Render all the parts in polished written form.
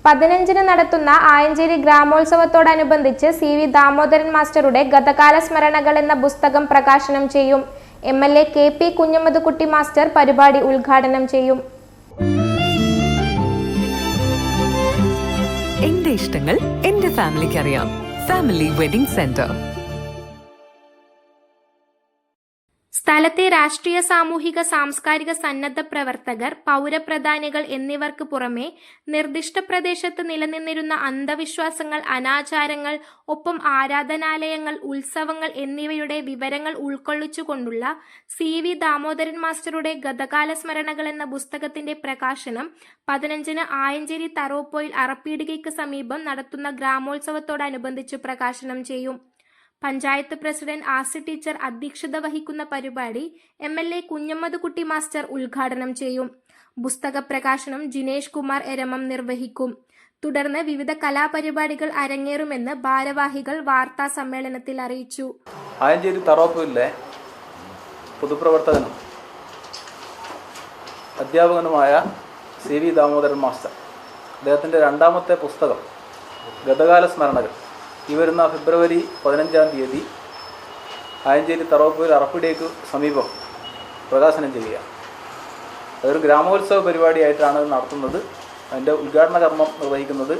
15-ന് നടത്തുന്ന ആയഞ്ചേരി ഗ്രാമോത്സവത്തോടനുബന്ധിച്ച് CV ദാമോദരൻ മാസ്റ്ററുടെ ഗതകാല സ്മരണകൾ എന്ന പുസ്തകം പ്രകാശനം ചെയ്യും. MLA KP കുഞ്ഞമ്മദ്കുട്ടി മാസ്റ്റർ പരിപാടി ഉദ്ഘാടനം ചെയ്യും. എന്റെ ഇഷ്ടങ്ങൾ എന്റെ ഫാമിലിക്ക് അറിയാം. Family wedding centre. സ്ഥലത്തെ രാഷ്ട്രീയ, സാമൂഹിക, സാംസ്കാരിക സന്നദ്ധ പ്രവർത്തകർ, പൗരപ്രധാനികൾ എന്നിവർക്ക് പുറമെ നിർദ്ദിഷ്ട പ്രദേശത്ത് നിലനിന്നിരുന്ന അന്ധവിശ്വാസങ്ങൾ, അനാചാരങ്ങൾ, ഒപ്പം ആരാധനാലയങ്ങൾ, ഉത്സവങ്ങൾ എന്നിവയുടെ വിവരങ്ങൾ ഉൾക്കൊള്ളിച്ചുകൊണ്ടുള്ള CV ദാമോദരൻ മാസ്റ്ററുടെ ഗതകാല സ്മരണകൾ എന്ന പുസ്തകത്തിന്റെ പ്രകാശനം 15-ന് ആയഞ്ചേരി തറോപ്പോയിൽ അറപ്പീടികയ്ക്ക് സമീപം നടത്തുന്ന ഗ്രാമോത്സവത്തോടനുബന്ധിച്ച് പ്രകാശനം ചെയ്യും. പഞ്ചായത്ത് പ്രസിഡന്റ് ആസി ടീച്ചർ അധ്യക്ഷത വഹിക്കുന്ന പരിപാടി MLA കുഞ്ഞമ്മദ്കുട്ടി മാസ്റ്റർ ഉദ്ഘാടനം ചെയ്യും. പുസ്തക പ്രകാശനം ജിനേഷ് കുമാർ എരമം നിർവഹിക്കും. തുടർന്ന് വിവിധ കലാപരിപാടികൾ അരങ്ങേറുമെന്ന് ഭാരവാഹികൾ വാർത്താ സമ്മേളനത്തിൽ അറിയിച്ചു. ആയഞ്ചേരി തറോപ്പയിലെ പൊതുപ്രവർത്തകനും അധ്യാപകനുമായ CV ദാമോദരൻ മാസ്റ്റർ അദ്ദേഹത്തിൻ്റെ രണ്ടാമത്തെ പുസ്തകം ഗതകാല സ്മരണകൾ ഈ വരുന്ന ഫെബ്രുവരി 15-ാം തീയതി ആയഞ്ചേരി തറോപ്പയിൽ അറപ്പിടിക്ക് സമീപം പ്രകാശനം ചെയ്യുക. അതൊരു ഗ്രാമോത്സവ പരിപാടിയായിട്ടാണ് നടത്തുന്നത്. അതിൻ്റെ ഉദ്ഘാടന കർമ്മം നിർവഹിക്കുന്നത്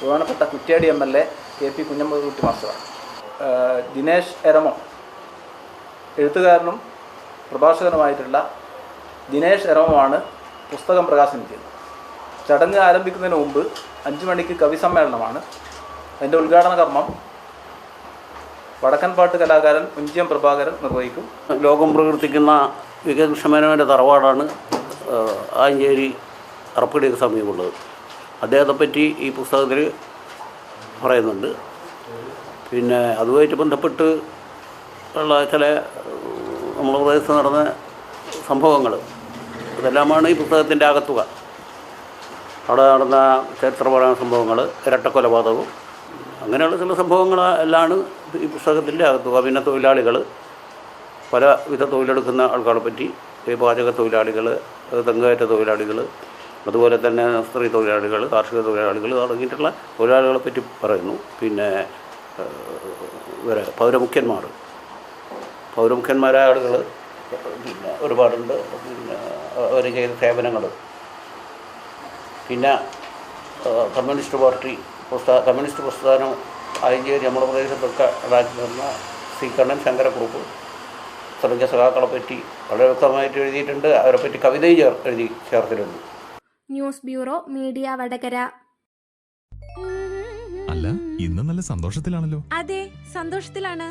ബഹുമാനപ്പെട്ട കുറ്റ്യാടി MLA KP കുഞ്ഞമ്മദ്കുട്ടി മാസ്റ്ററാണ്. ദിനേശ് എരമം എഴുത്തുകാരനും പ്രഭാഷകനുമായിട്ടുള്ള ദിനേശ് എരമമാണ് പുസ്തകം പ്രകാശനം ചെയ്യുന്നത്. ചടങ്ങ് ആരംഭിക്കുന്നതിന് മുമ്പ് 5 മണിക്ക് കവി സമ്മേളനമാണ്. അതിൻ്റെ ഉദ്ഘാടന കർമ്മം വടക്കൻപാട്ട് കലാകാരൻ ഉഞ്ചിയം പ്രഭാകരൻ നിർവഹിക്കും. ലോകം പ്രവർത്തിക്കുന്ന വികൃഷ്ണമേനോൻ്റെ തറവാടാണ് ആയഞ്ചേരി അറപ്പടിക്ക് സമീപമുള്ളത്. അദ്ദേഹത്തെപ്പറ്റി ഈ പുസ്തകത്തിൽ പറയുന്നുണ്ട്. പിന്നെ അതുമായിട്ട് ബന്ധപ്പെട്ട് ഉള്ള ചില നമ്മുടെ പ്രദേശത്ത് നടന്ന സംഭവങ്ങൾ ഇതെല്ലാമാണ് ഈ പുസ്തകത്തിൻ്റെ ആകത്തുക. അവിടെ നടന്ന ചരിത്രപരമായ സംഭവങ്ങൾ, ഇരട്ടക്കൊലപാതകവും അങ്ങനെയുള്ള ചില സംഭവങ്ങളെല്ലാം ഈ പുസ്തകത്തിൻ്റെ അകത്തുക. പിന്നെ തൊഴിലാളികൾ, പലവിധ തൊഴിലെടുക്കുന്ന ആൾക്കാരെ പറ്റി, പാചക തൊഴിലാളികൾ, തെങ്ങുകയറ്റ തൊഴിലാളികൾ, അതുപോലെ തന്നെ സ്ത്രീ തൊഴിലാളികൾ, കാർഷിക തൊഴിലാളികൾ തുടങ്ങിയിട്ടുള്ള തൊഴിലാളികളെ പറ്റി പറയുന്നു. പിന്നെ പൗരമുഖ്യന്മാരായ ആളുകൾ പിന്നെ ഒരുപാടുണ്ട്. പിന്നെ അവർ ചെയ്ത സേവനങ്ങൾ, പിന്നെ കമ്മ്യൂണിസ്റ്റ് പ്രസ്ഥാനം ആയഞ്ചേരി നമ്മുടെ പ്രദേശത്തൊക്കെ ഉണ്ടാക്കി വരുന്ന C കണ്ണൻ ശങ്കരക്കുറുപ്പ് തുടങ്ങിയ സഖാക്കളെ പറ്റി വളരെ വ്യക്തമായിട്ട് എഴുതിയിട്ടുണ്ട്. അവരെ പറ്റി കവിതയും എഴുതി ചേർത്തിട്ടുണ്ട്. News bureau, media Vadakara. അല്ല, ഇന്ന് നല്ല സന്തോഷത്തിലാണല്ലോ. അതെ, സന്തോഷത്തിലാണ്.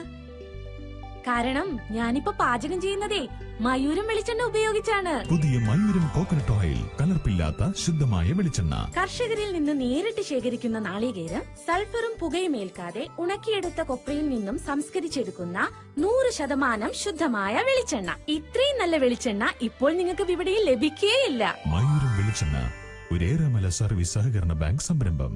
കാരണം ഞാനിപ്പോ പാചകം ചെയ്യുന്നതേ മയൂരം വെളിച്ചെണ്ണ ഉപയോഗിച്ചാണ്. പുതിയ മയൂരം കോക്കനട്ട് ഓയിൽ, കലർപ്പില്ലാത്ത ശുദ്ധമായ വെളിച്ചെണ്ണ. കർഷകരിൽ നിന്ന് നേരിട്ട് ശേഖരിക്കുന്ന നാളികേരം സൾഫറും പുകയും ഏൽക്കാതെ ഉണക്കിയെടുത്ത കൊപ്രയിൽ നിന്നും സംസ്കരിച്ചെടുക്കുന്ന 100% ശുദ്ധമായ വെളിച്ചെണ്ണ. ഇത്രയും നല്ല വെളിച്ചെണ്ണ ഇപ്പോൾ നിങ്ങൾക്ക് വിപണിയിൽ ലഭിക്കുകയില്ല. മയൂരം വെളിച്ചെണ്ണ, ഒരു ഏറെമല സർവീസ് സഹകരണ ബാങ്ക് സംരംഭം.